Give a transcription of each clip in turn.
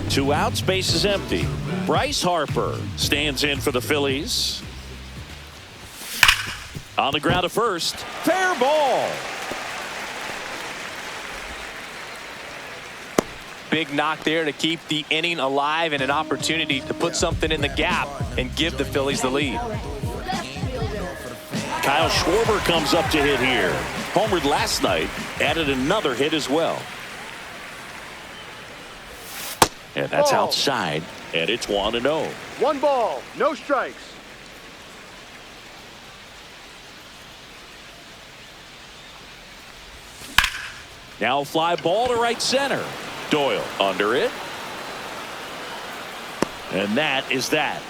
2 outs, base is empty. Bryce Harper stands in for the Phillies. On the ground to first. Fair ball. Big knock there to keep the inning alive and an opportunity to put something in the gap and give the Phillies the lead. Kyle Schwarber comes up to hit here. Homered last night, added another hit as well. And that's outside, and it's 1-0. 1 ball, no strikes. Now a fly ball to right center. Doyle under it. And that is that.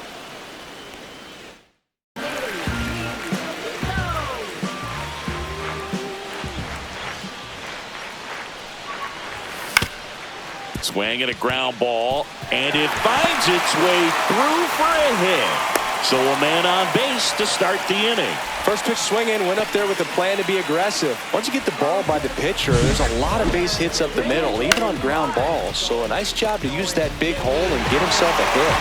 Swinging a ground ball, and it finds its way through for a hit. So a man on base to start the inning. First pitch swing in, went up there with a plan to be aggressive. Once you get the ball by the pitcher, there's a lot of base hits up the middle, even on ground balls. So a nice job to use that big hole and get himself a hit.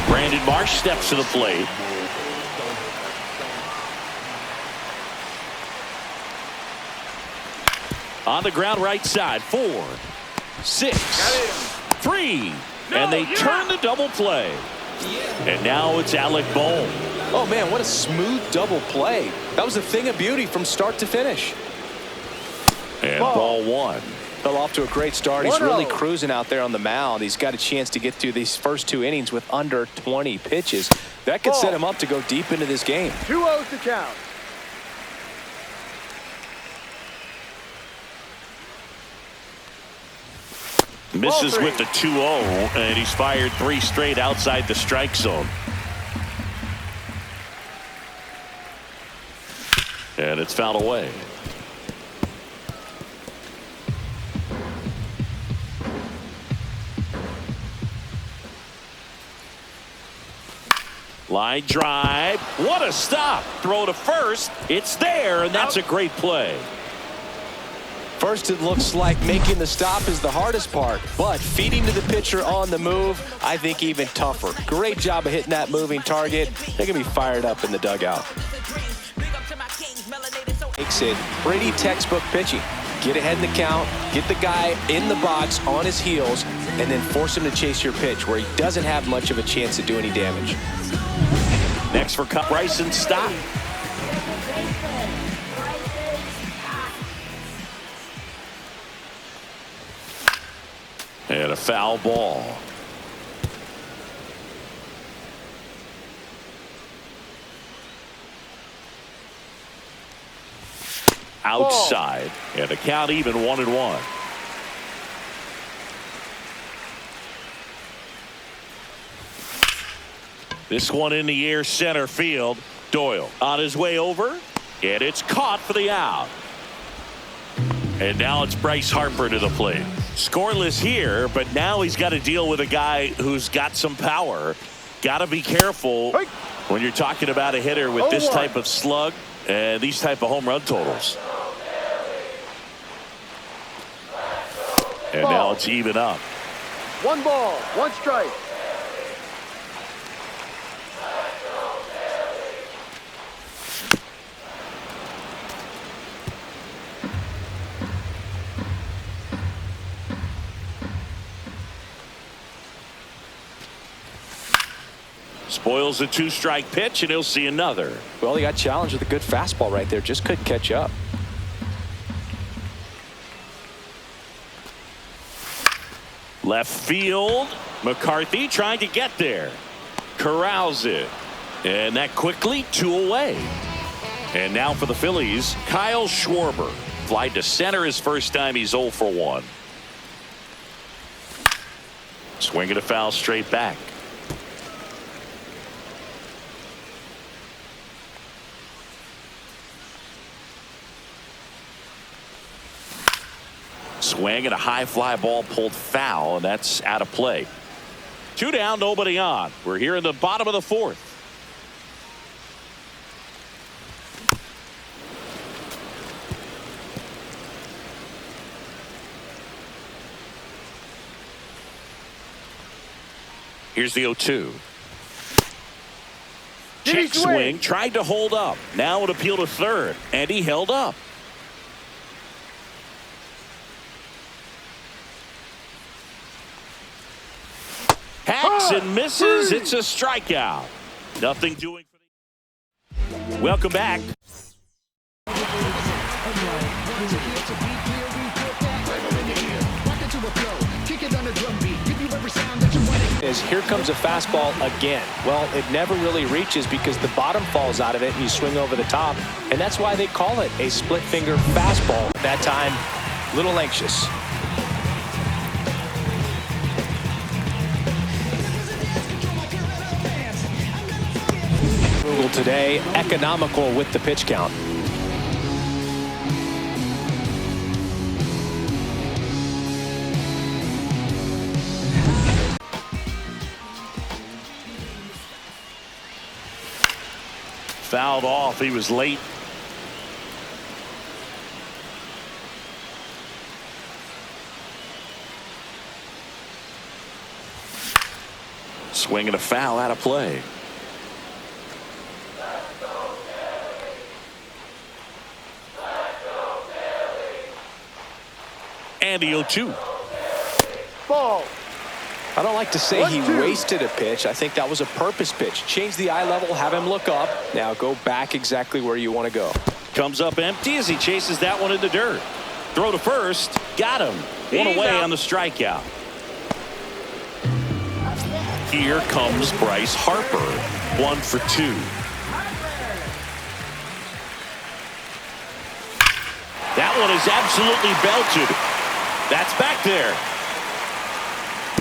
Brandon Marsh steps to the plate. On the ground right side, 4, 6, 3, and they turn the double play. And now it's Alec Bohm. Oh man, what a smooth double play. That was a thing of beauty from start to finish. And ball 1. Fell off to a great start. He's really cruising out there on the mound. He's got a chance to get through these first 2 innings with under 20 pitches. That could set him up to go deep into this game. 2-0 to count. Misses with the 2-0, and he's fired 3 straight outside the strike zone. And it's fouled away. Line drive. What a stop. Throw to first. It's there, and that's a great play. First, it looks like making the stop is the hardest part, but feeding to the pitcher on the move, I think even tougher. Great job of hitting that moving target. They're going to be fired up in the dugout. Makes it pretty textbook pitching. Get ahead in the count, get the guy in the box on his heels, and then force him to chase your pitch where he doesn't have much of a chance to do any damage. Next for Bryson Stott. And a foul ball. Outside, and the count even 1-1. This one in the air center field. Doyle on his way over, and it's caught for the out. And now it's Bryce Harper to the plate. Scoreless here, but now he's got to deal with a guy who's got some power. Got to be careful when you're talking about a hitter with this type of slug and these type of home run totals. And now it's even up. 1 ball, 1 strike. Spoils a 2-strike pitch, and he'll see another. Well, he got challenged with a good fastball right there. Just couldn't catch up. Left field. McCarthy trying to get there. Corrals it. And that quickly 2 away. And now for the Phillies, Kyle Schwarber. Fly to center his first time. He's 0 for 1. Swinging a foul straight back. Swing and a high fly ball pulled foul, and that's out of play. 2 down, nobody on. We're here in the bottom of the 4th. Here's the 0-2. Did he Check swing, swing? tried to hold up. Now an appeal to third, and he held up. Hacks and misses. It's a strikeout. Nothing doing for the... Welcome back. Here comes a fastball again. Well, it never really reaches because the bottom falls out of it and you swing over the top. And that's why they call it a split finger fastball. That time, a little anxious. Google today, economical with the pitch count. Fouled off. He was late. Swinging a foul out of play. And the 0-2. Ball. I don't like to say 1-2. he wasted a pitch. I think that was a purpose pitch. Change the eye level, have him look up. Now go back exactly where you want to go. Comes up empty as he chases that one in the dirt. Throw to first. Got him. One He's away out. on the strikeout. Here comes Bryce Harper. 1 for 2. That one is absolutely belted. That's back there.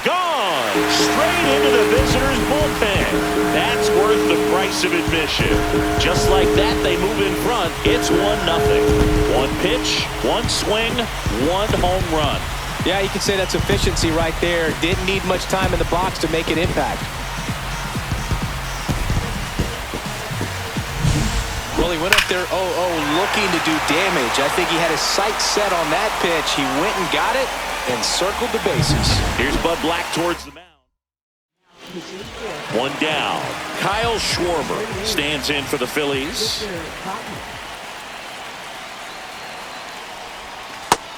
Gone straight into the visitor's bullpen. That's worth the price of admission. Just like that, they move in front. It's 1-0. One pitch, one swing, one home run. Yeah, you can say that's efficiency right there. Didn't need much time in the box to make an impact. Well, he went up there 0-0 looking to do damage. I think he had his sights set on that pitch. He went and got it and circled the bases. Here's Bud Black towards the mound. One down. Kyle Schwarber stands in for the Phillies.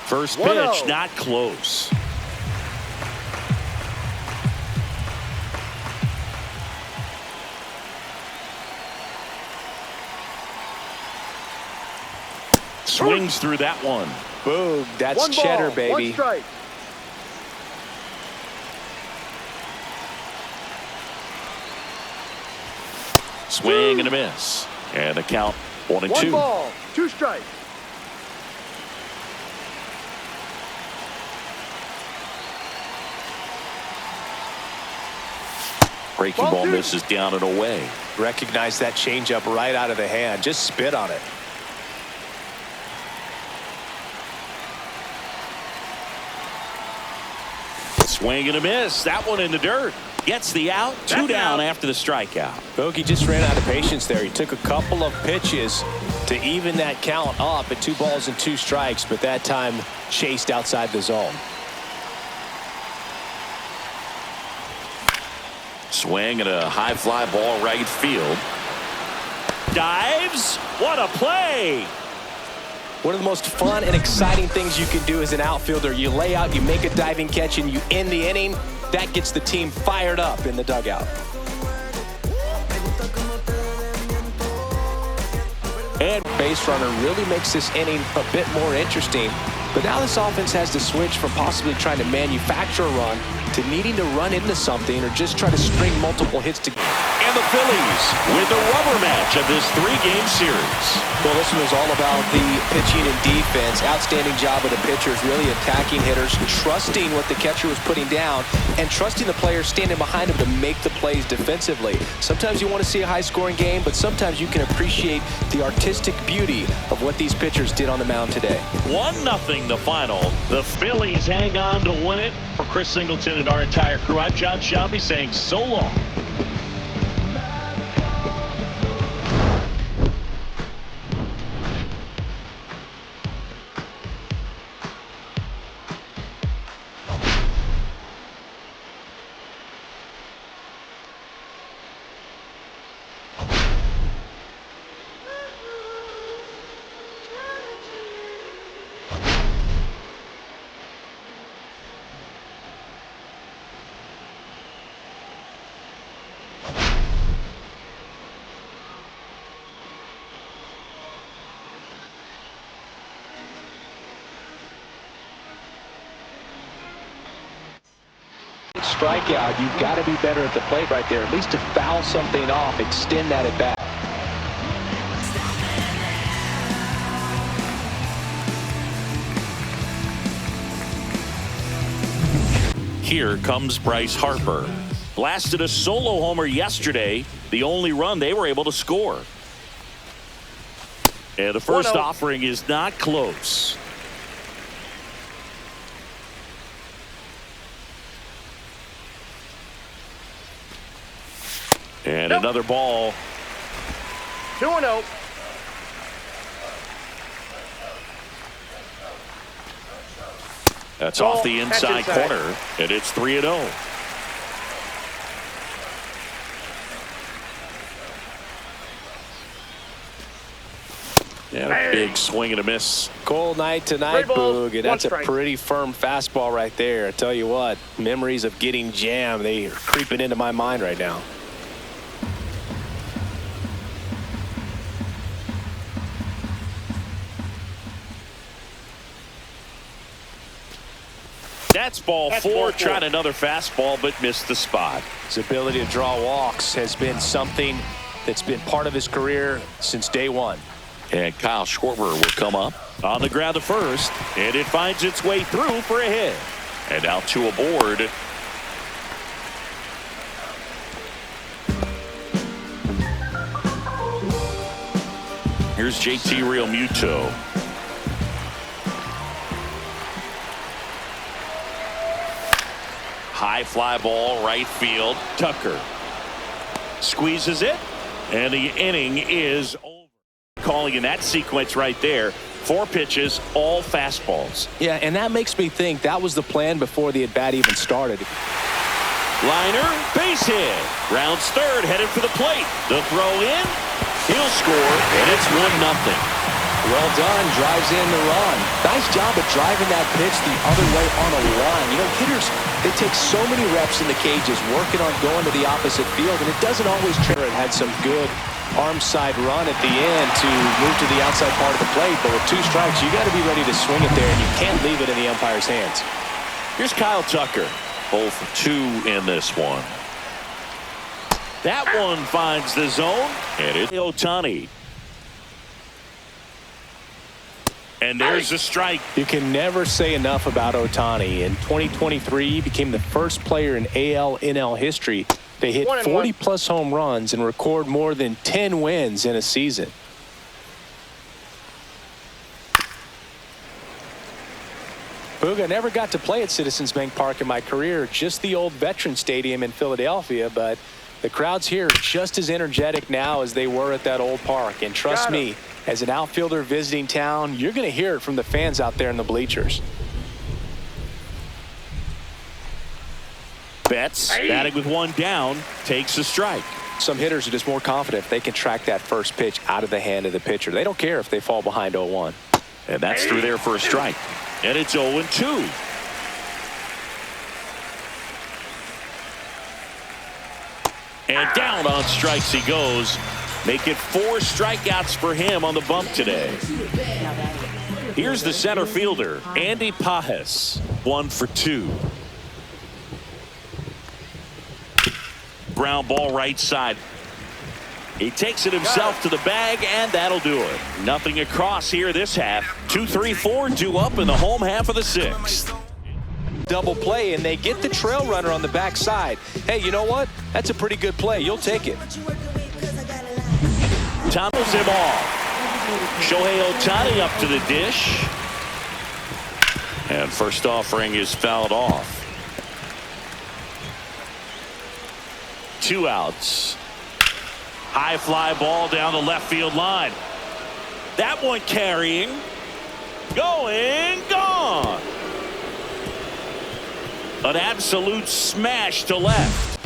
First pitch, 1-0. not close. Swings through that one. Boom, that's One cheddar, ball, baby. one strike. Swing and a miss. And the count 1-2. 1 ball, 2 strikes. Breaking Ball ball 2. misses down and away. Recognize that changeup right out of the hand. Just spit on it. Swing and a miss. That one in the dirt. Gets the out. 2 down after the strikeout. Bogey just ran out of patience there. He took a couple of pitches to even that count up at 2 balls and 2 strikes, but that time chased outside the zone. Swing and a high fly ball right field. Dives. What a play. One of the most fun and exciting things you can do as an outfielder. You lay out, you make a diving catch, and you end the inning. That gets the team fired up in the dugout. And base runner really makes this inning a bit more interesting. But now this offense has to switch from possibly trying to manufacture a run to needing to run into something or just try to string multiple hits together. And the Phillies with the rubber match of this 3-game series. Well, this one was all about the pitching and defense. Outstanding job of the pitchers, really attacking hitters, trusting what the catcher was putting down, and trusting the players standing behind him to make the plays defensively. Sometimes you want to see a high-scoring game, but sometimes you can appreciate the artistic beauty of what these pitchers did on the mound today. 1-0 the final. The Phillies hang on to win it. For Chris Singleton and our entire crew, I'm John Shelby saying so long. strikeout, you've got to be better at the plate right there, at least to foul something off, extend that at bat. Here comes Bryce Harper. Blasted a solo homer yesterday, the only run they were able to score. And the first offering is not close. And another ball. 2-0. That's off the inside corner, and it's 3-0. And a big swing and a miss. Cold night tonight, Boog, and that's a pretty firm fastball right there. I tell you what, memories of getting jammed, they are creeping into my mind right now. That's ball four. Tried another fastball, but missed the spot. His ability to draw walks has been something that's been part of his career since day one. And Kyle Schwarber will come up on the ground to first, and it finds its way through for a hit. And now two aboard. Here's JT Realmuto. High fly ball, right field. Tucker squeezes it, and the inning is over. Calling in that sequence right there. 4 pitches, all fastballs. Yeah, and that makes me think that was the plan before the at-bat even started. Liner, base hit. Rounds third, headed for the plate. The throw in, he'll score, and it's 1-0. Well done, drives in the run. Nice job of driving that pitch the other way on a line. You know, hitters, they take so many reps in the cages working on going to the opposite field, and it doesn't always trigger. It had some good arm side run at the end to move to the outside part of the plate, but with 2 strikes, you got to be ready to swing it there, and you can't leave it in the umpire's hands. Here's Kyle Tucker, 0 for 2 in this one. That one finds the zone, and it's Ohtani. And there's a strike. You can never say enough about Ohtani. In 2023, he became the first player in AL/NL history to hit 40-plus home runs and record more than 10 wins in a season. Boog, I never got to play at Citizens Bank Park in my career, just the old Veterans Stadium in Philadelphia, but the crowds here are just as energetic now as they were at that old park. And trust me, as an outfielder visiting town, you're going to hear it from the fans out there in the bleachers. Betts, batting with 1 down, takes a strike. Some hitters are just more confident if they can track that first pitch out of the hand of the pitcher. They don't care if they fall behind 0-1. And that's through there for a strike. And it's 0-2. And down on strikes he goes. Make it 4 strikeouts for him on the bump today. Here's the center fielder, Andy Pages, 1 for 2. Ground ball right side. He takes it himself to the bag, and that'll do it. Nothing across here this half. 2, 3, 4 due up in the home half of the 6th. Double play, and they get the trail runner on the backside. Hey, you know what? That's a pretty good play. You'll take it. Tunnels him off. Shohei Ohtani up to the dish. And first offering is fouled off. 2 outs. High fly ball down the left field line. That one carrying. Going, gone. An absolute smash to left.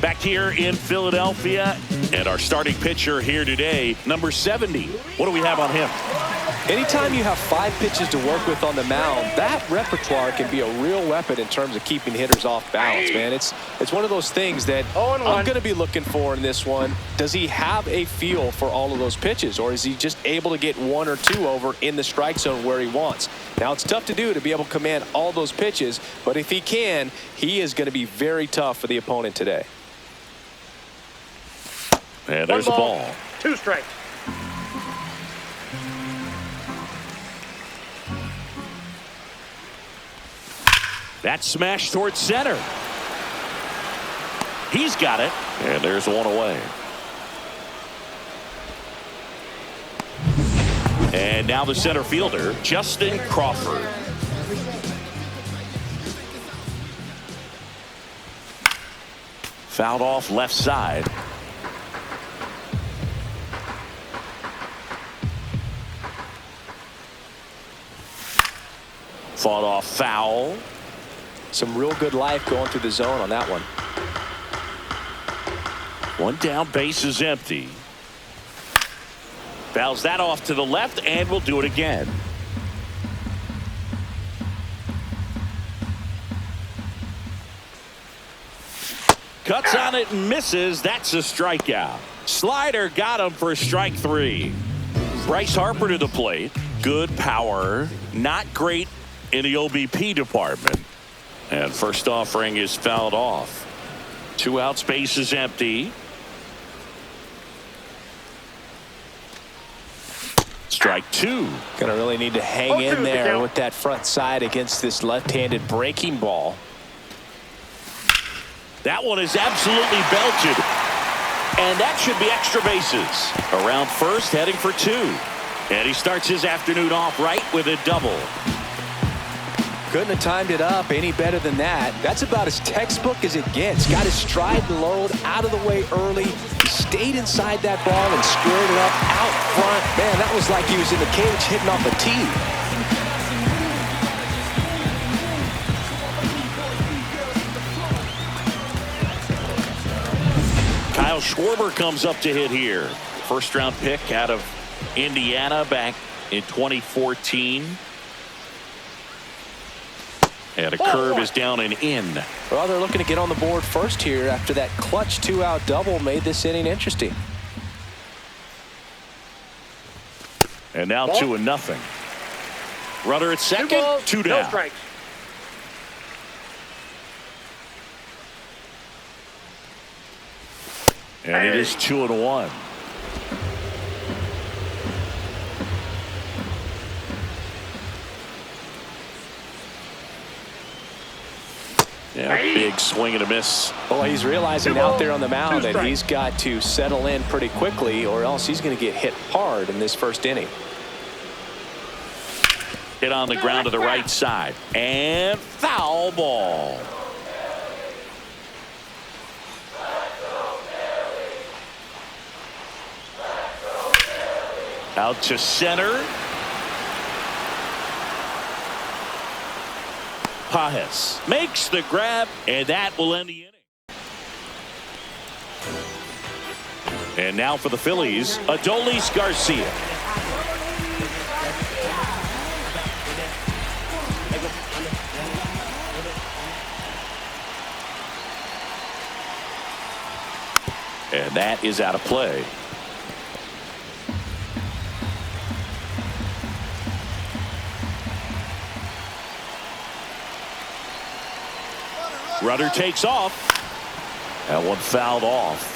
Back here in Philadelphia, and our starting pitcher here today, number 70. What do we have on him? Anytime you have 5 pitches to work with on the mound, that repertoire can be a real weapon in terms of keeping hitters off balance, man. It's one of those things that I'm going to be looking for in this one. Does he have a feel for all of those pitches, or is he just able to get 1 or 2 over in the strike zone where he wants? Now, it's tough to do to be able to command all those pitches, but if he can, he is going to be very tough for the opponent today. And there's the ball. 2 strikes. That smash towards center. He's got it. And there's one away. And now the center fielder, Justin Crawford. Fouled off left side. Fought off foul. Some real good life going through the zone on that one. 1 down, base is empty. Fouls that off to the left, and we'll do it again. Cuts on it and misses. That's a strikeout. Slider got him for strike 3. Bryce Harper to the plate. Good power. Not great in the OBP department. And first offering is fouled off. 2 outs, base is empty. Strike 2. Gonna really need to hang in there with that front side against this left-handed breaking ball. That one is absolutely belted. And that should be extra bases. Around first, heading for 2. And he starts his afternoon off right with a double. Couldn't have timed it up any better than that. That's about as textbook as it gets. Got his stride and load out of the way early. He stayed inside that ball and squared it up out front. Man, that was like he was in the cage hitting off a tee. Kyle Schwarber comes up to hit here. First round pick out of Indiana back in 2014. And a curve is down and in. Well, they're looking to get on the board first here after that clutch 2-out double made this inning interesting. And now 2-0. Runner at second, 2 down. No strikes. And it is 2-1. Yeah, big swing and a miss. Well, he's realizing out there on the mound that he's got to settle in pretty quickly or else he's going to get hit hard in this first inning. Hit on the ground to the right side. And foul ball. Out to center. Pages makes the grab, and that will end the inning. And now for the Phillies, Adolis Garcia. And that is out of play. Runner takes off. That one fouled off.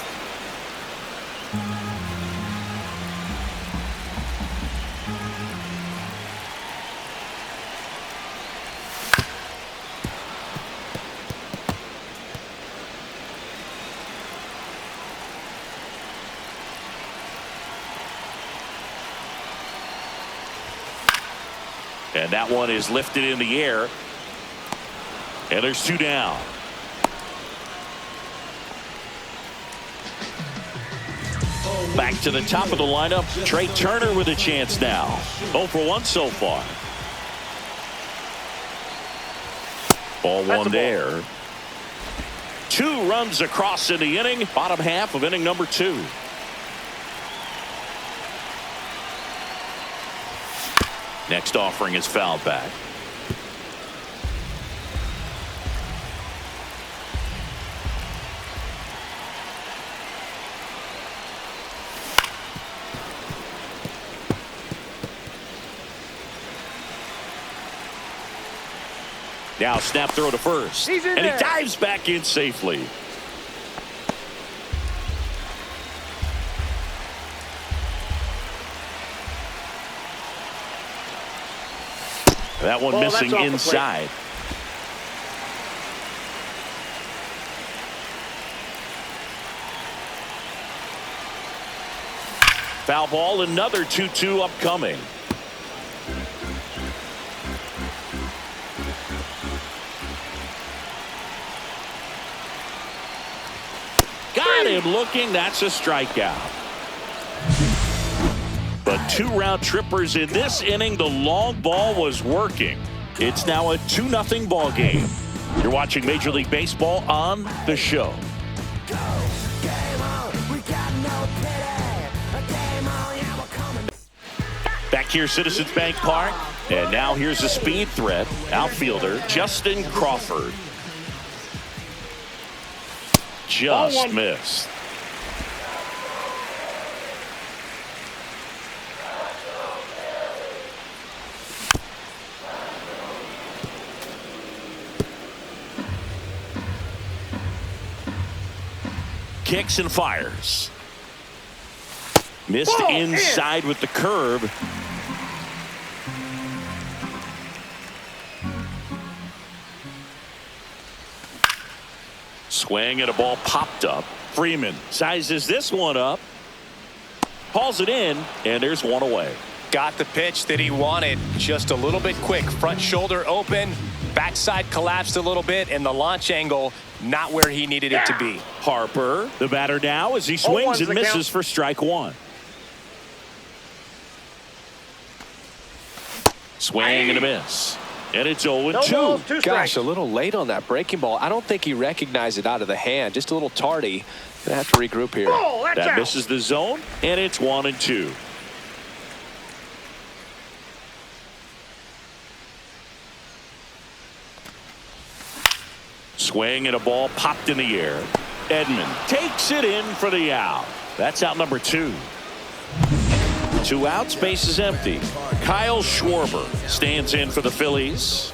And that one is lifted in the air. And there's 2 down. Back to the top of the lineup. Trey Turner with a chance now. 0 for 1 so far. Ball 1 there. 2 runs across in the inning. Bottom half of inning number 2. Next offering is fouled back. Now snap throw to first. He's in and there. He dives back in safely. That one missing inside. Foul ball, another 2-2 upcoming. Got him looking. That's a strikeout. But 2 round trippers in this inning. The long ball was working. It's now a 2-0 ball game. You're watching Major League Baseball on The Show. Back here, Citizens Bank Park. And now here's a speed threat. Outfielder Justin Crawford. Just missed. Kicks and fires. Missed inside with the curve. Swing and a ball popped up. Freeman sizes this one up. Hauls it in, and there's one away. Got the pitch that he wanted, just a little bit quick. Front shoulder open, backside collapsed a little bit, and the launch angle not where he needed it to be. Harper, the batter now, as he swings and misses for strike one. Swing and a miss. And it's 0-2. Gosh, a little late on that breaking ball. I don't think he recognized it out of the hand. Just a little tardy. Gonna have to regroup here. That misses the zone, and it's 1-2. Swing and a ball popped in the air. Edman takes it in for the out. That's out number 2. 2 outs, base is empty. Kyle Schwarber stands in for the Phillies.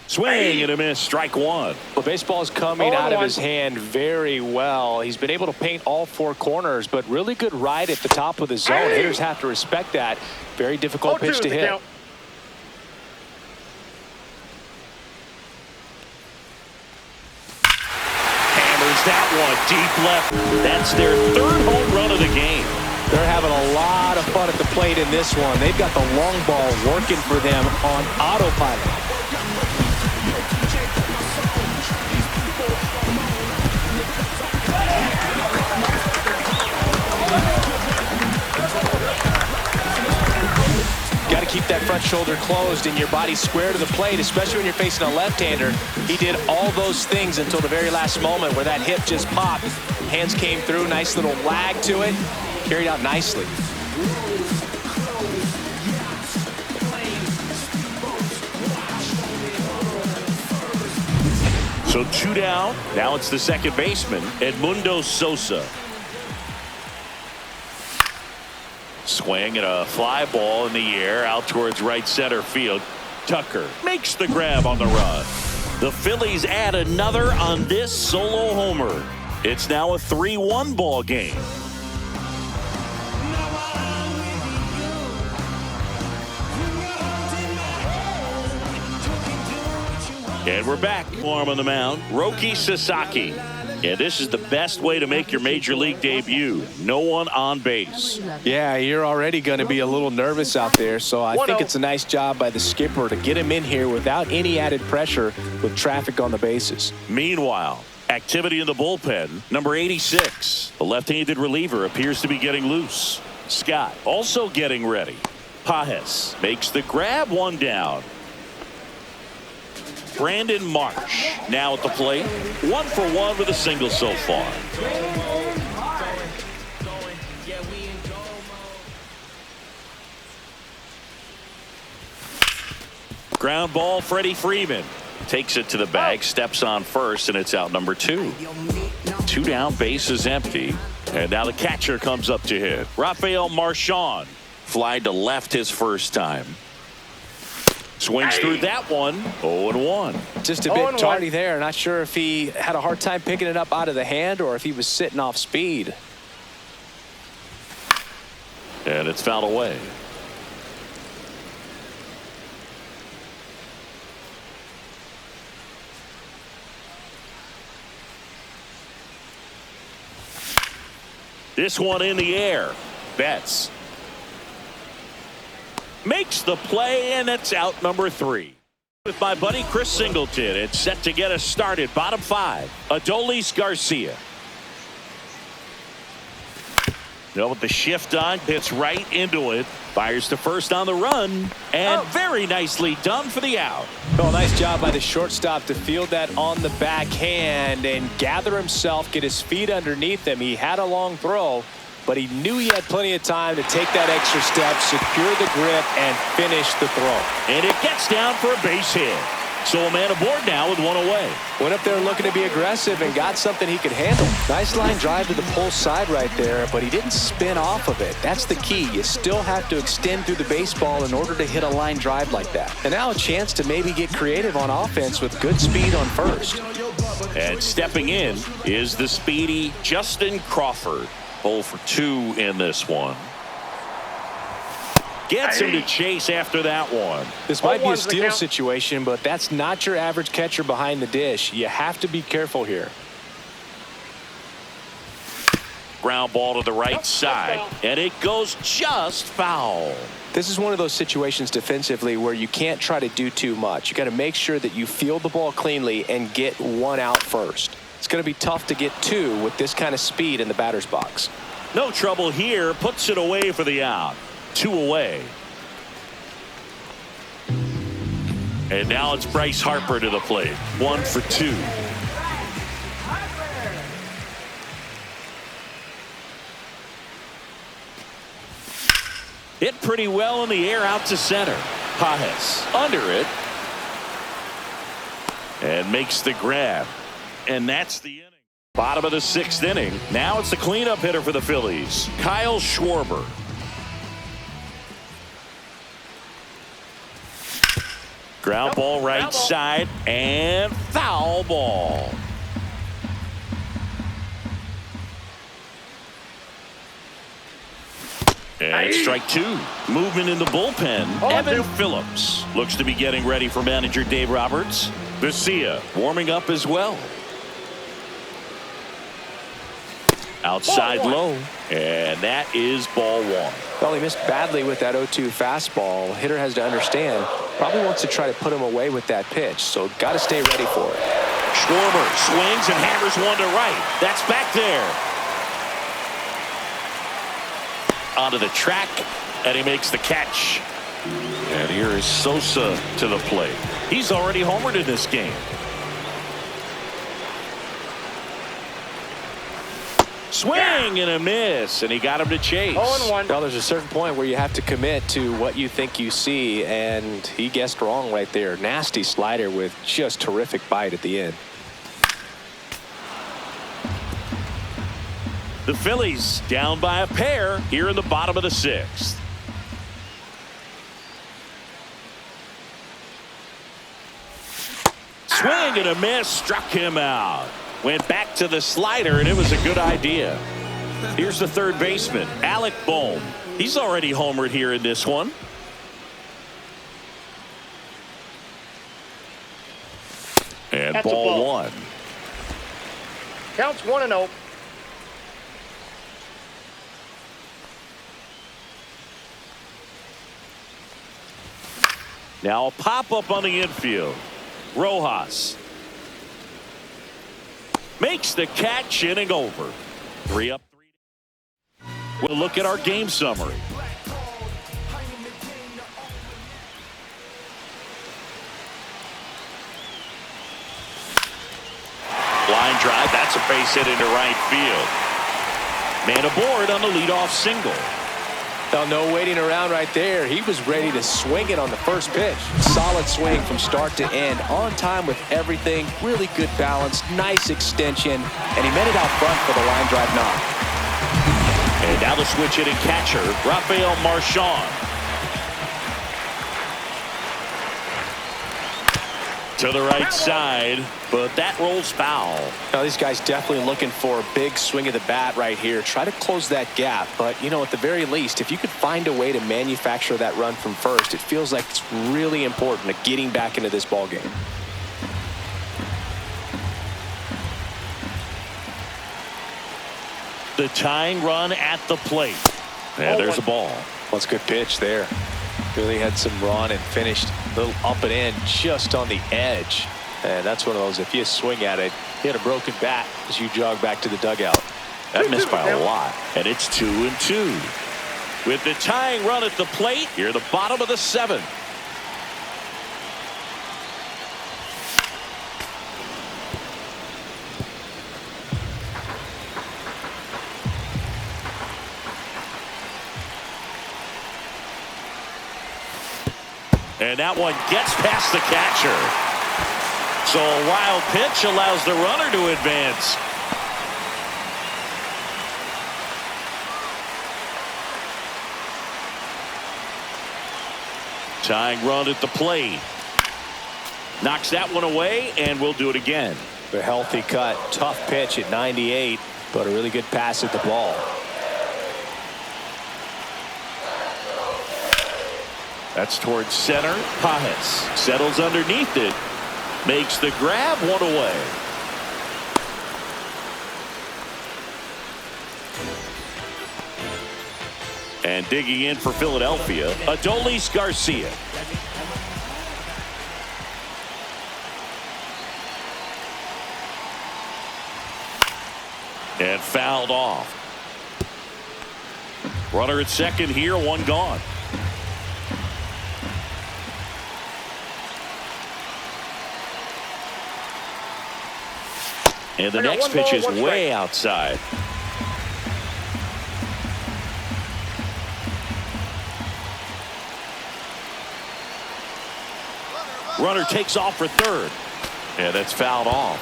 Swing and a miss, strike one. The baseball is coming out of his hand very well. He's been able to paint all 4 corners, but really good ride at the top of the zone. Hitters have to respect that. Very difficult pitch to hit. That one deep left. That's their 3rd home run of the game. They're having a lot of fun at the plate in this one. They've got the long ball working for them on autopilot. Got to keep that front shoulder closed and your body square to the plate, especially when you're facing a left-hander. He did all those things until the very last moment where that hip just popped. Hands came through, nice little lag to it, carried out nicely. So 2 down. Now it's the second baseman, Edmundo Sosa. Swing and a fly ball in the air out towards right center field. Tucker makes the grab on the run. The Phillies add another on this solo homer. It's now a 3-1 ball game. And we're back. Arm on the mound, Roki Sasaki. And this is the best way to make your major league debut. No one on base. Yeah, you're already going to be a little nervous out there, so I think it's a nice job by the skipper to get him in here without any added pressure with traffic on the bases. Meanwhile, activity in the bullpen. Number 86, the left-handed reliever, appears to be getting loose. Scott also getting ready. Pages makes the grab, 1 down. Brandon Marsh now at the plate. 1 for 1 with a single so far. Ground ball, Freddie Freeman. Takes it to the bag, steps on first, and it's out number 2. 2 down, base is empty. And now the catcher comes up to hit. Rafael Marchand. Fly to left his first time. Swings through that one. 0-1. Just a bit tardy there. Not sure if he had a hard time picking it up out of the hand or if he was sitting off speed. And it's fouled away. This one in the air. Betts makes the play, and it's out number 3. With my buddy Chris Singleton, it's set to get us started. Bottom 5. Adolis Garcia. Now with the shift on, hits right into it. Fires to first on the run, and very nicely done for the out. Oh, nice job by the shortstop to field that on the backhand and gather himself, get his feet underneath him. He had a long throw, but he knew he had plenty of time to take that extra step, secure the grip, and finish the throw. And it gets down for a base hit. So a man aboard now with 1 away. Went up there looking to be aggressive and got something he could handle. Nice line drive to the pull side right there, but he didn't spin off of it. That's the key. You still have to extend through the baseball in order to hit a line drive like that. And now a chance to maybe get creative on offense with good speed on first. And stepping in is the speedy Justin Crawford. 0 for 2 in this one. Gets him to chase after that one. This might be a steal situation, but that's not your average catcher behind the dish. You have to be careful here. Ground ball to the right side, and it goes just foul. This is one of those situations defensively where you can't try to do too much. You got to make sure that you field the ball cleanly and get 1 out first. It's going to be tough to get 2 with this kind of speed in the batter's box. No trouble here. Puts it away for the out. 2 away. And now it's Bryce Harper to the plate. 1 for 2. Hit pretty well in the air out to center. Pages under it. And makes the grab. And that's the inning. Bottom of the 6th inning. Now it's the cleanup hitter for the Phillies, Kyle Schwarber. Ground ball right side and foul ball. And strike 2. Movement in the bullpen. Evan Phillips looks to be getting ready for manager Dave Roberts. Garcia warming up as well. Outside low, and that is ball 1. Well, he missed badly with that 0-2 fastball. Hitter has to understand, probably wants to try to put him away with that pitch, so got to stay ready for it. Schwarber swings and hammers one to right. That's back there. Onto the track, and he makes the catch. And here is Sosa to the plate. He's already homered in this game. Swing and a miss, and he got him to chase. 0-1. Well, there's a certain point where you have to commit to what you think you see, and he guessed wrong right there. Nasty slider with just terrific bite at the end. The Phillies down by a pair here in the bottom of the 6th. Swing and a miss, struck him out. Went back to the slider, and it was a good idea. Here's the third baseman, Alec Bohm. He's already homered here in this one. And That's a ball ball. 1. Counts 1-0. Now a pop-up on the infield. Rojas makes the catch, inning over. 3 up, 3. We'll look at our game summary. Line drive, that's a base hit into right field. Man aboard on the leadoff single. Well, no waiting around right there. He was ready to swing it on the first pitch. Solid swing from start to end. On time with everything. Really good balance. Nice extension. And he met it out front for the line drive knock. And now the switch hitting catcher, Rafael Marchand. To the right side, but that rolls foul. Now these guys definitely looking for a big swing of the bat right here. Try to close that gap, but you know, at the very least, if you could find a way to manufacture that run from first, it feels like it's really important to getting back into this ball game. The tying run at the plate. And there's a ball. Well, it's a good pitch there. Really had some run and finished a little up and in just on the edge. And that's one of those, if you swing at it, hit a broken bat as you jog back to the dugout. That missed by a lot. And it's 2-2. With the tying run at the plate, you're the bottom of the 7th. And that one gets past the catcher. So a wild pitch allows the runner to advance. Tying run at the plate. Knocks that one away, and we'll do it again. A healthy cut. Tough pitch at 98, but a really good pass at the ball. That's towards center. Pajes settles underneath it. Makes the grab, one away. And digging in for Philadelphia, Adolis Garcia. And fouled off. Runner at second here, one gone. And the next pitch is way outside. Runner takes off for third. And that's fouled off.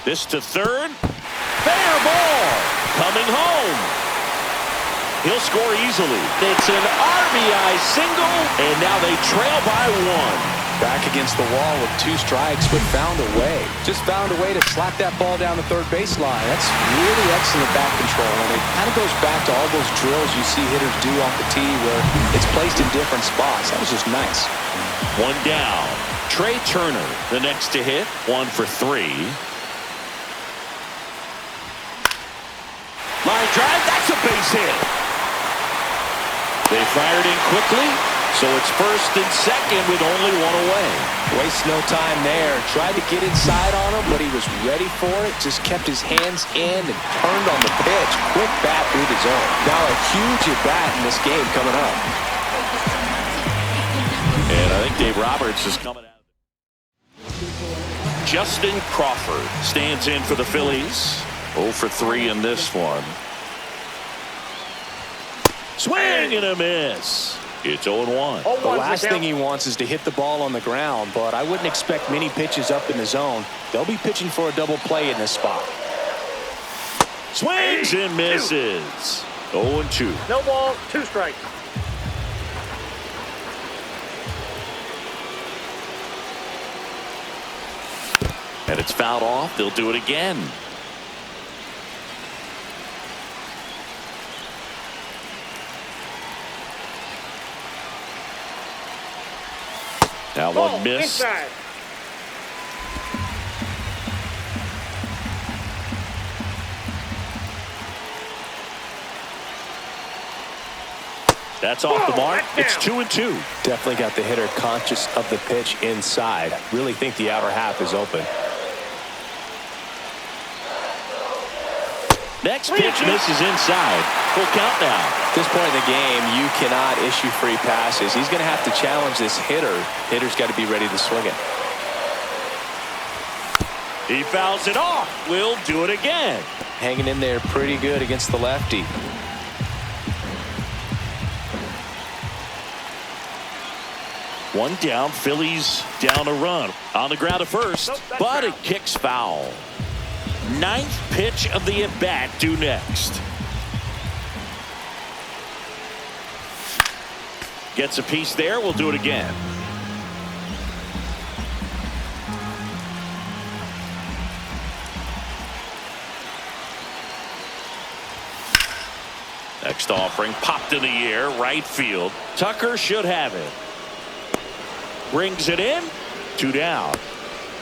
This to third. Fair ball. Coming home. He'll score easily. It's an RBI single, and now they trail by 1. Back against the wall with 2 strikes, but found a way. Just found a way to slap that ball down the third baseline. That's really excellent bat control, and it kind of goes back to all those drills you see hitters do off the tee where it's placed in different spots. That was just nice. 1 down. Trey Turner, the next to hit, 1 for 3. Line drive, that's a base hit. They fired in quickly, so it's first and second with only 1 away. Waste no time there. Tried to get inside on him, but he was ready for it. Just kept his hands in and turned on the pitch. Quick bat through the zone. Now a huge at bat in this game coming up. And I think Dave Roberts is coming out. Justin Crawford stands in for the Phillies. 0 for 3 in this one. Swing and a miss. It's 0-1. The last thing he wants is to hit the ball on the ground, but I wouldn't expect many pitches up in the zone. They'll be pitching for a double play in this spot. Swings and misses. 0-2. No ball, 2 strikes. And it's fouled off. They'll do it again. Now one missed. Inside. That's off the mark. It's 2-2. Definitely got the hitter conscious of the pitch inside. Really think the outer half is open. Next pitch misses inside. Full count now. At this point in the game, you cannot issue free passes. He's going to have to challenge this hitter. Hitter's got to be ready to swing it. He fouls it off. Will do it again. Hanging in there pretty good against the lefty. One down. Phillies down a run. On the ground at first, but it kicks foul. Ninth pitch of the at-bat due next. Gets a piece there. We'll do it again. Next offering popped in the air, right field. Tucker should have it. Brings it in. 2 down.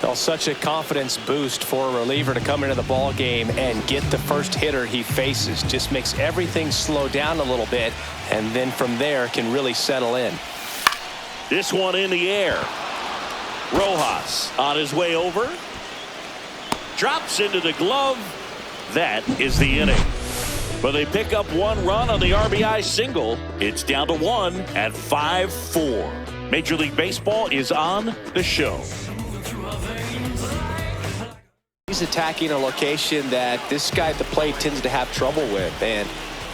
Well, such a confidence boost for a reliever to come into the ball game and get the first hitter he faces. Just makes everything slow down a little bit, and then from there can really settle in. This one in the air. Rojas on his way over. Drops into the glove. That is the inning. But they pick up 1 run on the RBI single. It's down to 1 at 5-4. Major League Baseball is on the show. He's attacking a location that this guy at the plate tends to have trouble with, and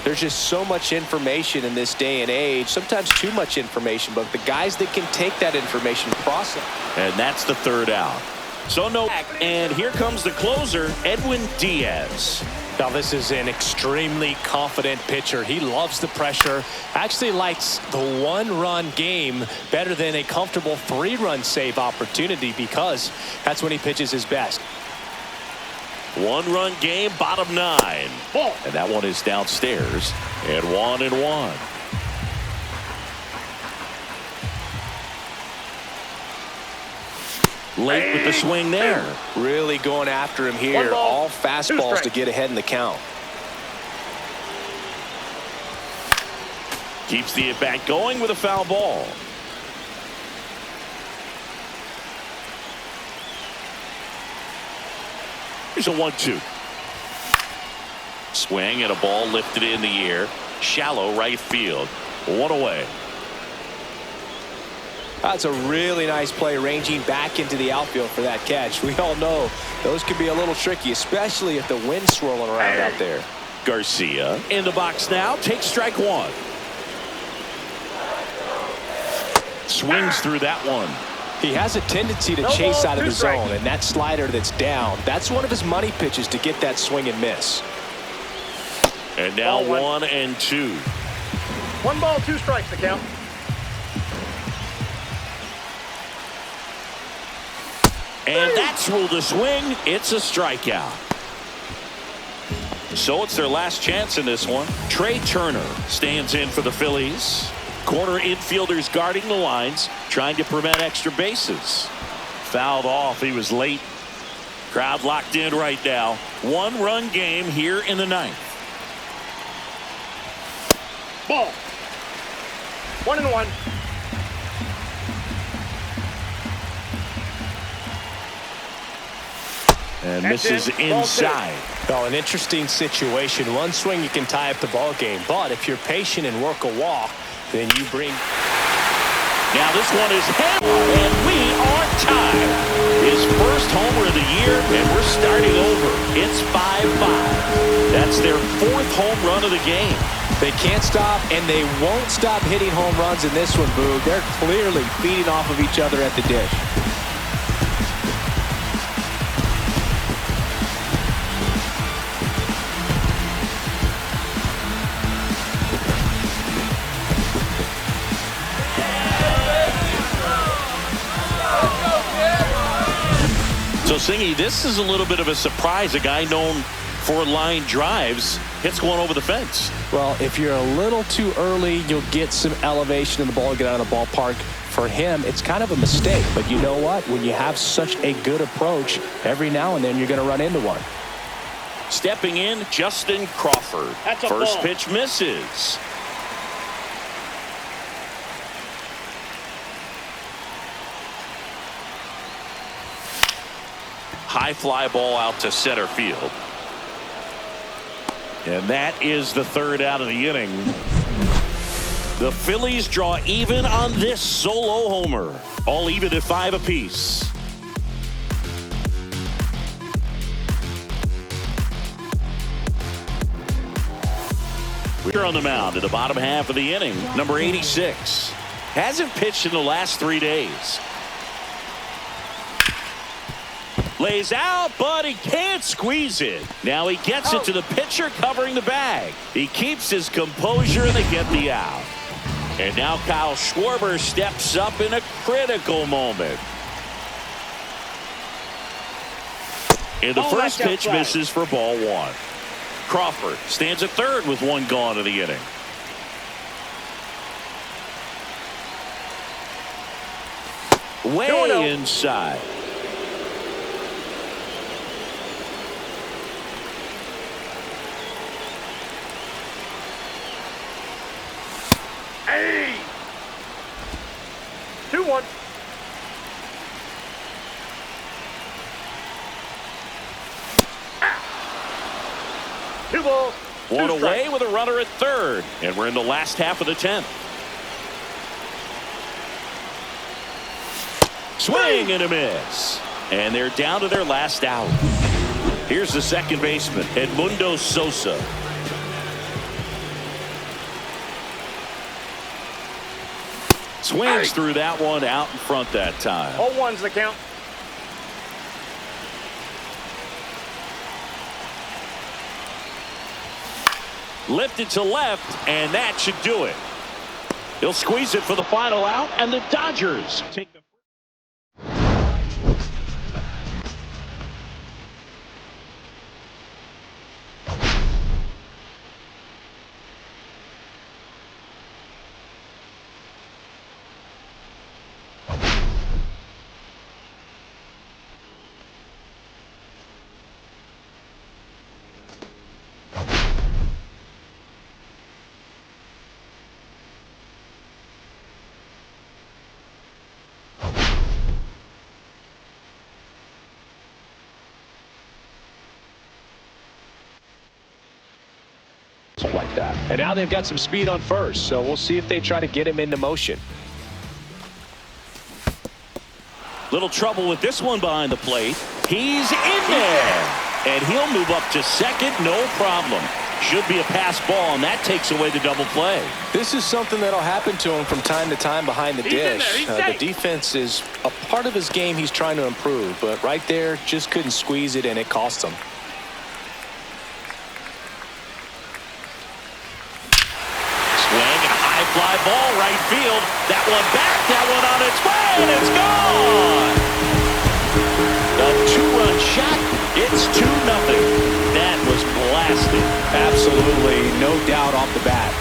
there's just so much information in this day and age, sometimes too much information, but the guys that can take that information, process. And that's the 3rd out. So no, and here comes the closer, Edwin Diaz. Now this is an extremely confident pitcher. He loves the pressure, actually likes the 1-run game better than a comfortable 3-run save opportunity, because that's when he pitches his best. 1-run game, bottom 9. Ball. And that one is downstairs at 1-1. Late with the swing there. Really going after him here. All fastballs to get ahead in the count. Keeps the at-bat going with a foul ball. Here's a 1-2. Swing and a ball lifted in the air. Shallow right field. 1 away. That's a really nice play, ranging back into the outfield for that catch. We all know those can be a little tricky, especially if the wind's swirling around out there. Garcia in the box now. Takes strike 1. Swings through that one. He has a tendency to chase out of the zone, and that slider that's down, that's one of his money pitches to get that swing and miss. And now 1-2. 1 ball, 2 strikes to count. And that's ruled a swing. It's a strikeout. So it's their last chance in this one. Trey Turner stands in for the Phillies. Corner infielders guarding the lines, trying to prevent extra bases. Fouled off. He was late. Crowd locked in right now. 1-run game here in the 9th. Ball. 1-1. And misses inside. Well, an interesting situation. One swing you can tie up the ball game, but if you're patient and work a walk, then you bring. Now this one is hammered, and we are tied. His first homer of the year, and we're starting over. It's 5-5. That's their 4th home run of the game. They can't stop, and they won't stop hitting home runs in this one, Boog. They're clearly feeding off of each other at the dish. So, Singy, this is a little bit of a surprise. A guy known for line drives hits one over the fence. Well, if you're a little too early, you'll get some elevation in the ball, get out of the ballpark. For him, it's kind of a mistake. But you know what? When you have such a good approach, every now and then you're going to run into one. Stepping in, Justin Crawford. First pitch misses. High fly ball out to center field. And that is the 3rd out of the inning. The Phillies draw even on this solo homer. All even at 5 apiece. We're on the mound in the bottom half of the inning. Number 86. Hasn't pitched in the last 3 days. Lays out, but he can't squeeze it. Now he gets it to the pitcher covering the bag. He keeps his composure and they get the out. And now Kyle Schwarber steps up in a critical moment. And the first pitch misses for ball one. Crawford stands at third with one gone in the inning. Way inside. Hey! 2-1. Two balls. One away with a runner at third. And we're in the last half of the 10th. Swing and a miss. And they're down to their last out. Here's the second baseman, Edmundo Sosa. Swings through that one out in front that time. 0-1's the count. Lifted to left, and that should do it. He'll squeeze it for the final out, and the Dodgers take the. Like that. And now they've got some speed on first, so we'll see if they try to get him into motion. Little trouble with this one behind the plate. He's in there. And he'll move up to second, no problem. Should be a pass ball, and that takes away the double play. This is something that'll happen to him from time to time behind the dish. The defense is a part of his game he's trying to improve, but right there, just couldn't squeeze it, and it cost him. Fly ball right field. That one back. That one on its way. And it's gone. A two-run shot. It's 2-0. That was blasted. Absolutely. No doubt off the bat.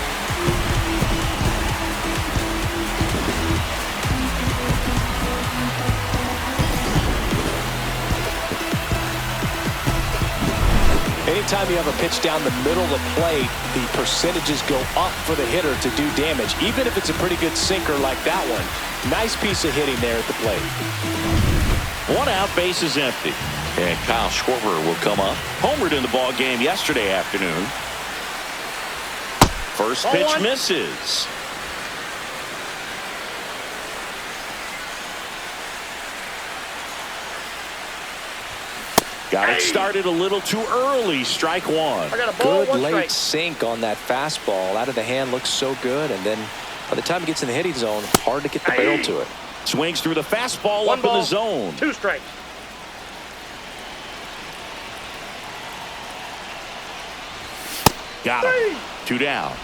Anytime you have a pitch down the middle of the plate, the percentages go up for the hitter to do damage, even if it's a pretty good sinker like that one. Nice piece of hitting there at the plate. One out, base is empty. And Kyle Schwarber will come up. Homered in the ball game yesterday afternoon. First pitch misses. Got it started a little too early. Strike one. I got a ball, good late sink on that fastball. Out of the hand, looks so good. And then by the time it gets in the hitting zone, hard to get the barrel to it. Swings through the fastball up in the zone. 2 strikes. Got him. 2 down.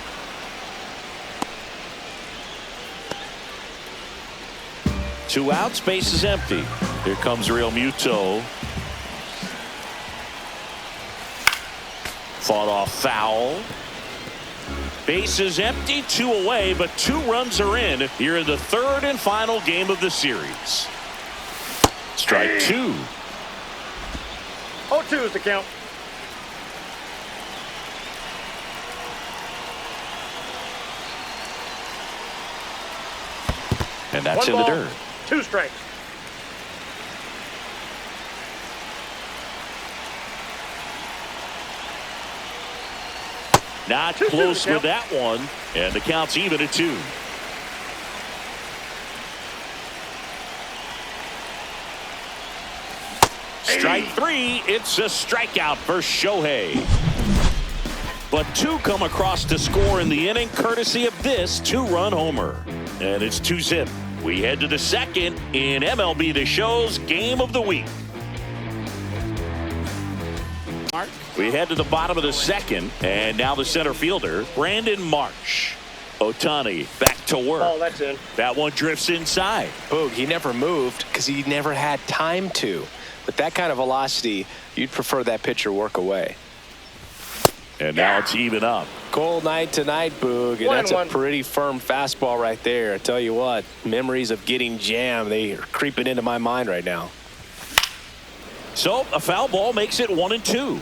Two outs, base is empty. Here comes Real Muto. Fought off foul. Base is empty, 2 away, but 2 runs are in here in the third and final game of the series. Strike 2. 0-2 is the count. And that's in the dirt. 2 strikes. Not close with that one, and the count's even at 2. Strike 3. It's a strikeout for Shohei. But two come across to score in the inning, courtesy of this two-run homer. And it's 2-zip. We head to the second in MLB The Show's Game of the Week. We head to the bottom of the second, and now the center fielder, Brandon Marsh. Ohtani back to work. Oh, that's in. That one drifts inside. Boog, he never moved because he never had time to. With that kind of velocity, you'd prefer that pitcher work away. And now it's even up. Cold night tonight, Boog, and that's a pretty firm fastball right there. I tell you what, memories of getting jammed, they are creeping into my mind right now. So a foul ball makes it 1-2.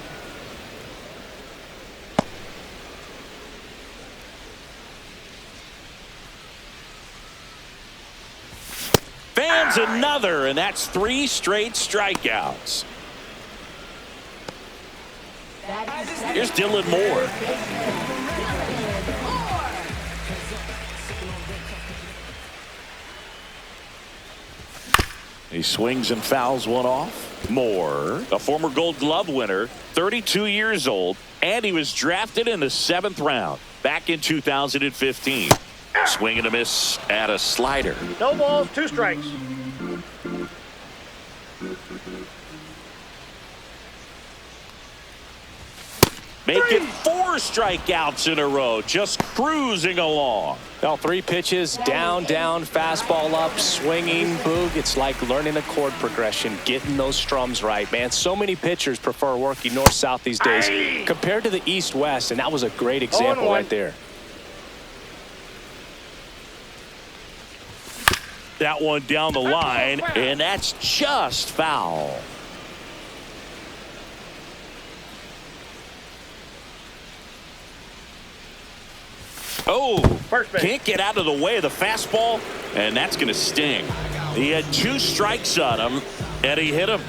Fans another, and that's 3 straight strikeouts. Here's Dylan Moore. He swings and fouls one off. Moore, a former Gold Glove winner, 32 years old, and he was drafted in the 7th round back in 2015. Swing and a miss at a slider. No balls, 2 strikes. Making 4 strikeouts in a row, just cruising along. Well, 3 pitches, down, fastball up, swinging, Boog. It's like learning a chord progression, getting those strums right, man. So many pitchers prefer working north-south these days compared to the east-west, and that was a great example right there. That one down the line, and that's just foul. Oh, can't get out of the way of the fastball, and that's going to sting. He had 2 strikes on him, and he hit him.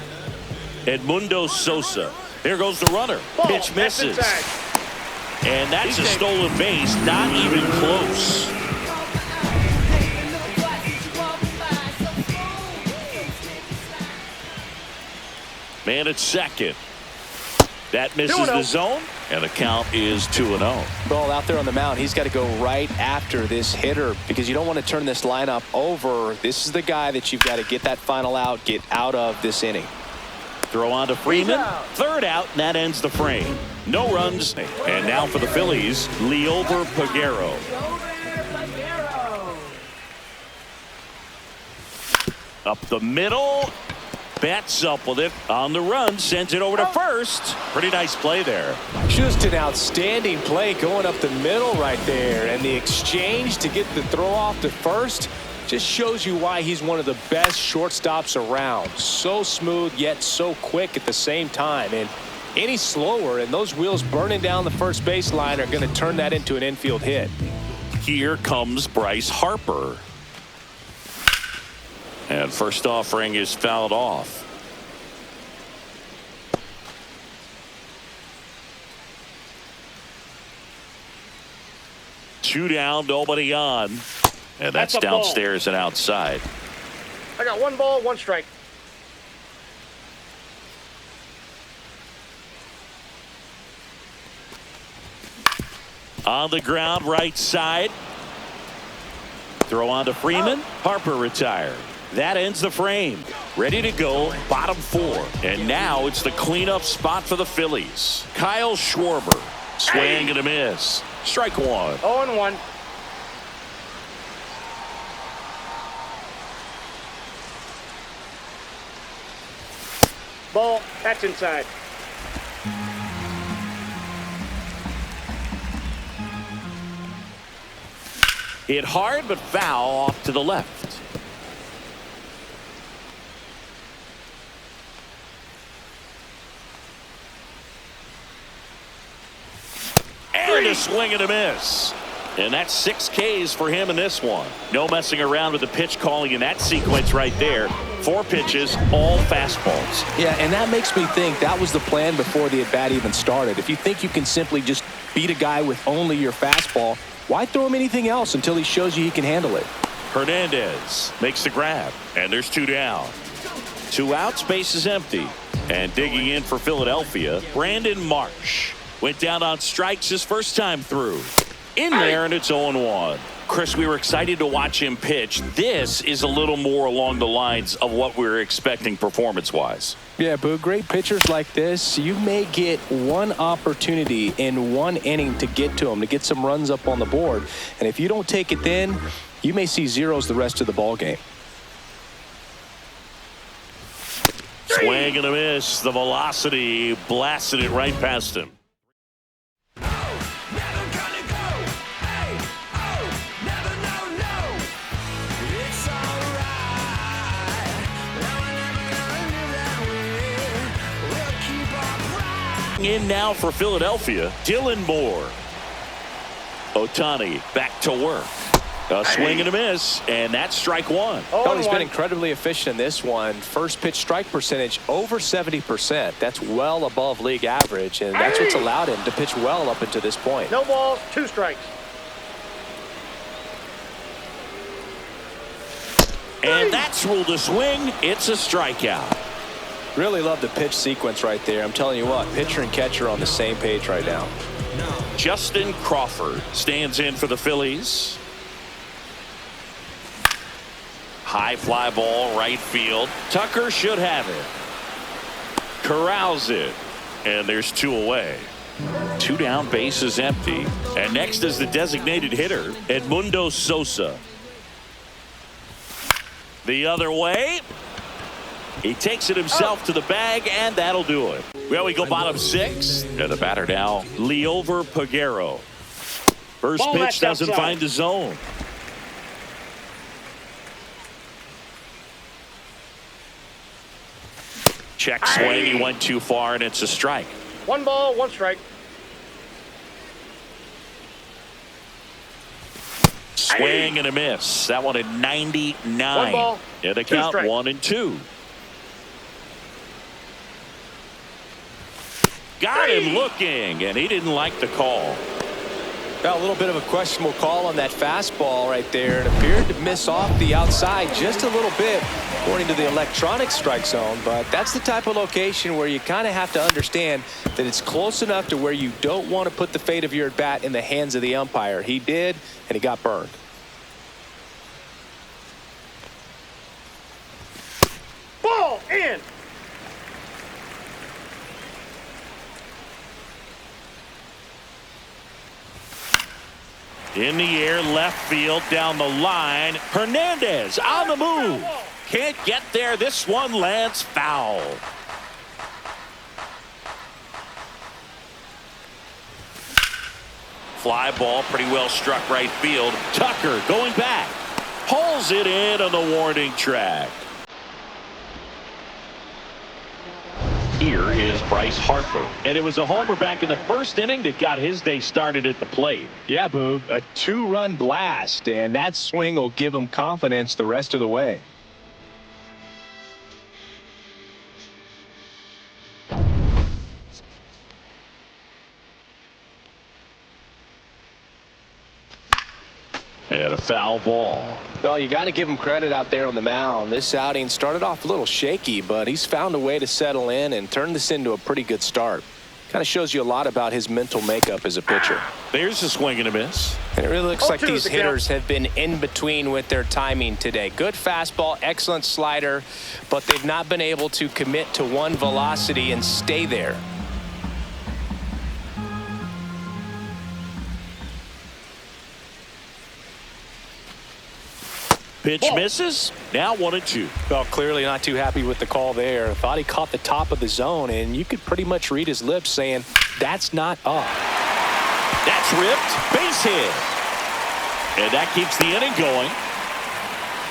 Edmundo Sosa. There goes the runner. Pitch misses. And that's a stolen base, not even close. Man at second. That misses the zone, and the count is 2-0. Well, out there on the mound, he's got to go right after this hitter because you don't want to turn this lineup over. This is the guy that you've got to get that final out, get out of this inning. Throw on to Freeman. 3rd out, and that ends the frame. No runs. And now for the Phillies, Liover Peguero. Up the middle. Bats up with it on the run, sends it over to first. Pretty nice play there. Just an outstanding play going up the middle right there, and the exchange to get the throw off to first just shows you why he's one of the best shortstops around. So smooth yet so quick at the same time, and any slower and those wheels burning down the first baseline are going to turn that into an infield hit. Here comes Bryce Harper. And first offering is fouled off. Two down, nobody on. And that's downstairs and outside. I got 1 ball, 1 strike. On the ground, right side. Throw on to Freeman. Harper retired. That ends the frame. Ready to go, bottom 4. And now it's the cleanup spot for the Phillies. Kyle Schwarber. Swing and a miss. Strike 1. 0-1. Ball, that's inside. Hit hard but foul off to the left. And a swing and a miss. And that's 6 Ks for him in this one. No messing around with the pitch calling in that sequence right there. 4 pitches, all fastballs. Yeah, and that makes me think that was the plan before the at-bat even started. If you think you can simply just beat a guy with only your fastball, why throw him anything else until he shows you he can handle it? Hernandez makes the grab, and there's 2 down. 2 outs, base is empty. And digging in for Philadelphia, Brandon Marsh. Went down on strikes his first time through. In there, and it's 0-1. Chris, we were excited to watch him pitch. This is a little more along the lines of what we were expecting performance-wise. Yeah, Boo, great pitchers like this, you may get one opportunity in one inning to get to them, to get some runs up on the board. And if you don't take it then, you may see zeros the rest of the ball game. Swing and a miss. The velocity blasted it right past him. In now for Philadelphia, Dylan Moore. Ohtani back to work. A swing and a miss, and that's strike one. Oh, he's been incredibly efficient in this one. First pitch strike percentage over 70%. That's well above league average, and that's what's allowed him to pitch well up until this point. No balls, 2 strikes. And that's ruled a swing. It's a strikeout. Really love the pitch sequence right there. I'm telling you what, pitcher and catcher on the same page right now. Justin Crawford stands in for the Phillies. High fly ball, right field. Tucker should have it. Corrals it. And there's 2 away. 2 down, base is empty. And next is the designated hitter, Edmundo Sosa. The other way. He takes it himself to the bag, and that'll do it. Well, we go bottom 6. And the batter now, Liover Peguero. First pitch doesn't find the zone. Check swing. He went too far, and it's a strike. 1 ball, 1 strike. Swing and a miss. That one at 99. 1 ball. And the count 1-2. Got him looking, and he didn't like the call. Got a little bit of a questionable call on that fastball right there. It appeared to miss off the outside just a little bit, according to the electronic strike zone. But that's the type of location where you kind of have to understand that it's close enough to where you don't want to put the fate of your at bat in the hands of the umpire. He did, and he got burned. Ball in. In the air, left field, down the line. Hernandez on the move. Can't get there. This one lands foul. Fly ball pretty well struck right field. Tucker going back. Pulls it in on the warning track. Here is Bryce Harper. And it was a homer back in the first inning that got his day started at the plate. Yeah, Boog, a 2-run blast, and that swing will give him confidence the rest of the way. And a foul ball. Well, you got to give him credit out there on the mound. This outing started off a little shaky, but he's found a way to settle in and turn this into a pretty good start. Kind of shows you a lot about his mental makeup as a pitcher. There's a swing and a miss. And it really looks like these hitters have been in between with their timing today. Good fastball, excellent slider, but they've not been able to commit to one velocity and stay there. Pitch misses. Now 1-2. Well, clearly not too happy with the call there. Thought he caught the top of the zone, and you could pretty much read his lips saying, that's not up. That's ripped. Base hit. And that keeps the inning going.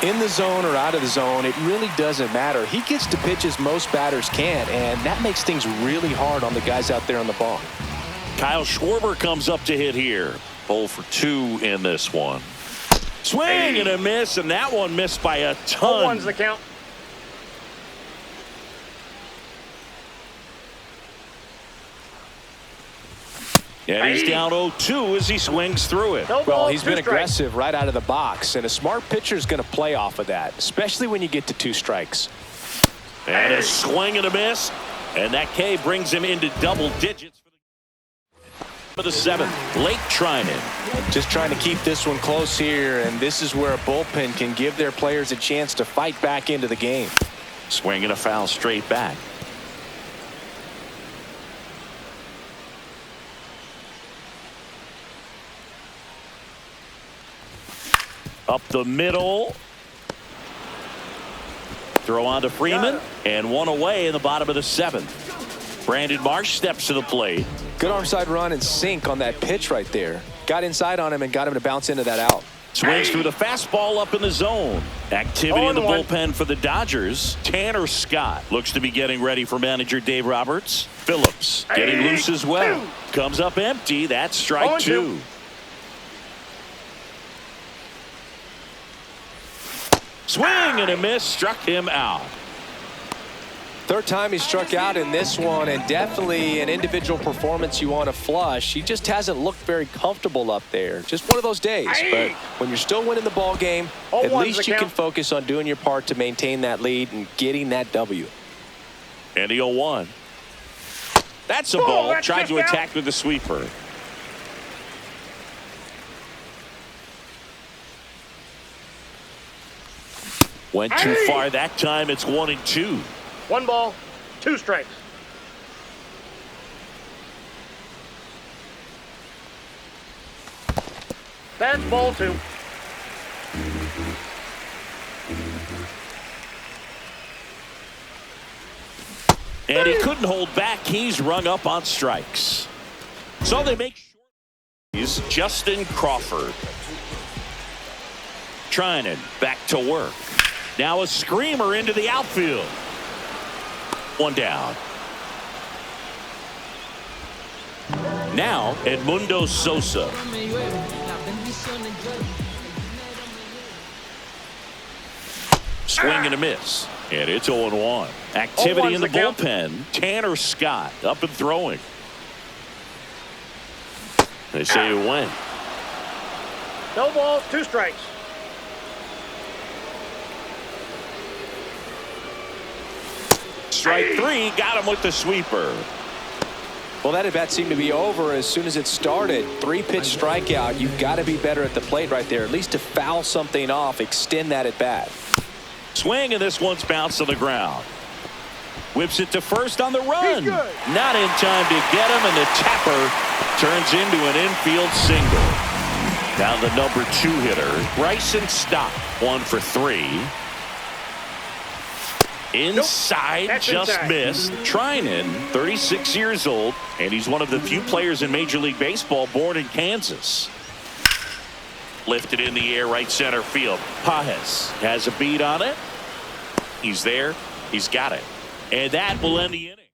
In the zone or out of the zone, it really doesn't matter. He gets to pitch as most batters can, and that makes things really hard on the guys out there on the ball. Kyle Schwarber comes up to hit here. 0 for 2 in this one. Swing and a miss, and that one missed by a ton. 0-1's the count. And he's down 0-2 as he swings through it. Well, he's been aggressive right out of the box, and a smart pitcher is going to play off of that, especially when you get to 2 strikes. And a swing and a miss, and that K brings him into double digits. For the 7th, Blake Treinen. Just trying to keep this one close here, and this is where a bullpen can give their players a chance to fight back into the game. Swing and a foul straight back. Up the middle. Throw on to Freeman, and one away in the bottom of the 7th. Brandon Marsh steps to the plate. Good arm side run and sink on that pitch right there. Got inside on him and got him to bounce into that out. Swings through the fastball up in the zone. Activity in the 0-1. bullpen for the Dodgers. Tanner Scott looks to be getting ready for manager Dave Roberts. Phillips getting loose as well. Comes up empty. That's strike 2. Swing and a miss. Struck him out. Third time he struck out in this one, and definitely an individual performance you want to flush. He just hasn't looked very comfortable up there. Just one of those days. But when you're still winning the ball game, at least you can focus on doing your part to maintain that lead and getting that W. And the 0-1. That's a ball. Tried to attack with the sweeper. Went too far that time. It's 1-2. 1 ball, 2 strikes. That's ball 2. And he couldn't hold back. He's rung up on strikes. So they make short. He's Justin Crawford. Treinen back to work. Now a screamer into the outfield. One down. Now Edmundo Sosa. Swing and a miss. And it's 0-1. Activity in the bullpen. Tanner Scott up and throwing. They say you win. No balls, 2 strikes. Strike 3, got him with the sweeper. Well, that at-bat seemed to be over as soon as it started. 3-pitch strikeout. You've got to be better at the plate right there, at least to foul something off, extend that at-bat. Swing, and this one's bounced on the ground. Whips it to first on the run. Not in time to get him, and the tapper turns into an infield single. Now the number 2 hitter, Bryson Stott, 1 for 3. Inside, That's just inside. missed. Treinen, 36 years old, and he's one of the few players in Major League Baseball born in Kansas. Lifted in the air, right center field. Pages has a beat on it. He's there. He's got it. And that will end the inning.